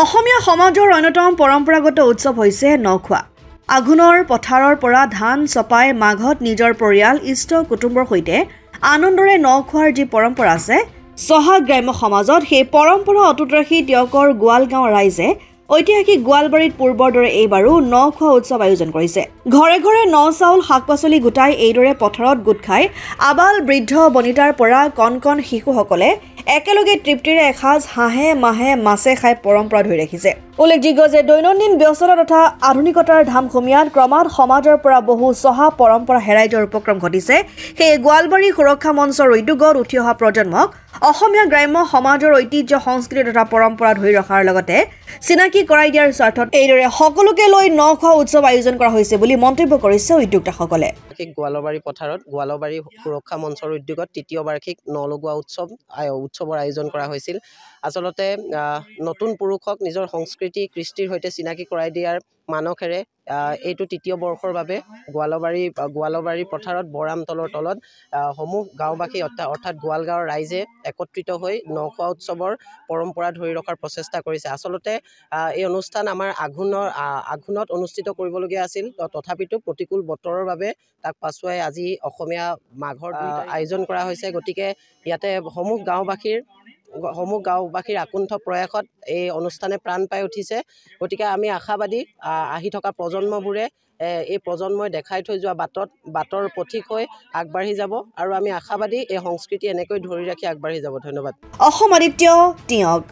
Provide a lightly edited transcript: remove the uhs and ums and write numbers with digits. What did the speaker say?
অসমীয়া সমাজৰ অন্যতম পৰম্পৰাগত উৎসৱ হৈছে নখোৱা। আঘোণৰ পথাৰৰ পৰা ধান চপাই মাঘত নিজৰ পৰিয়াল ইষ্ট কুটুম্বৰ সৈতে আনন্দৰে নখোৱাৰ যি পৰম্পৰা আছে, চহা গ্ৰাম্য সমাজত সেই পৰম্পৰা অটুট ৰাখি টিয়কৰ গোৱালগাঁও ৰাইজে ঐতিহাসিক গোৱালবাৰীত পূৰ্বৰ দৰে এইবাৰো নখোৱা উৎসৱ আয়োজন কৰিছে। ঘৰে ঘৰে ন চাউল শাক পাচলি গোটাই এইদৰে পথাৰত গোট খাই আবাল বৃদ্ধ বনিতাৰ পৰা কণ কণ শিশুসকলে একেলগে তৃপ্তিৰে এসাঁজ হাঁহে মাহে মাছে খাই পৰম্পৰা ধৰি ৰাখিছে। উল্লেখযোগ্য যে দৈনন্দিন ব্যস্ততা তথা আধুনিকতাৰ ধামখুমীয়াত ক্ৰমাৎ সমাজৰ পৰা বহু চহা পৰম্পৰা হেৰাই যোৱাৰ উপক্ৰম ঘটিছে। সেয়ে গোৱালবাৰী সুৰক্ষা মঞ্চৰ উদ্যোগত উঠি অহা প্ৰজন্মক অসমীয়া গ্ৰাম্য সমাজৰ ঐতিহ্য সংস্কৃতি তথা পৰম্পৰা ধৰি ৰখাৰ লগতে চিনাকি কৰাই দিয়াৰ স্বাৰ্থত এইদৰে সকলোকে লৈ নখোৱা উৎসৱ আয়োজন কৰা হৈছে বুলি মন্তব্য কৰিছে উদ্যোক্তাসকলে। গোৱালবাৰী পথাৰত গোৱালবাৰী সুৰক্ষা মঞ্চৰ উদ্যোগত তৃতীয় বাৰ্ষিক ন লগোৱা উৎসৱৰ আয়োজন কৰা হৈছিল। আচলতে নতুন পুৰুষক নিজৰ সংস্কৃতি কৃষ্টিৰ সৈতে চিনাকি কৰাই দিয়াৰ মানসেৰে এইটো তৃতীয় বৰ্ষৰ বাবে গোৱালবাৰী পথাৰত বৰামতলৰ তলত সমূহ গাঁওবাসী অৰ্থাৎ গোৱালগাঁৱৰ ৰাইজে একত্ৰিত হৈ নখোৱা উৎসৱৰ পৰম্পৰা ধৰি ৰখাৰ প্ৰচেষ্টা কৰিছে। আচলতে এই অনুষ্ঠান আমাৰ আঘোণত অনুষ্ঠিত কৰিবলগীয়া আছিল, তথাপিতো প্ৰতিকূল বতৰৰ বাবে তাক পাছুৱাই আজি অসমীয়া মাঘৰ আয়োজন কৰা হৈছে। গতিকে ইয়াতে সমূহ গাঁওবাসীৰ আকুণ্ঠ প্ৰয়াসত এই অনুষ্ঠানে প্ৰাণ পাই উঠিছে। গতিকে আমি আশাবাদী আহি থকা প্ৰজন্মবোৰে এই প্ৰজন্মই দেখাই থৈ যোৱা বাটৰ পথিক হৈ আগবাঢ়ি যাব আৰু আমি আশাবাদী এই সংস্কৃতি এনেকৈ ধৰি ৰাখি আগবাঢ়ি যাব। ধন্যবাদ। অসম আদিত্য টিয়ক।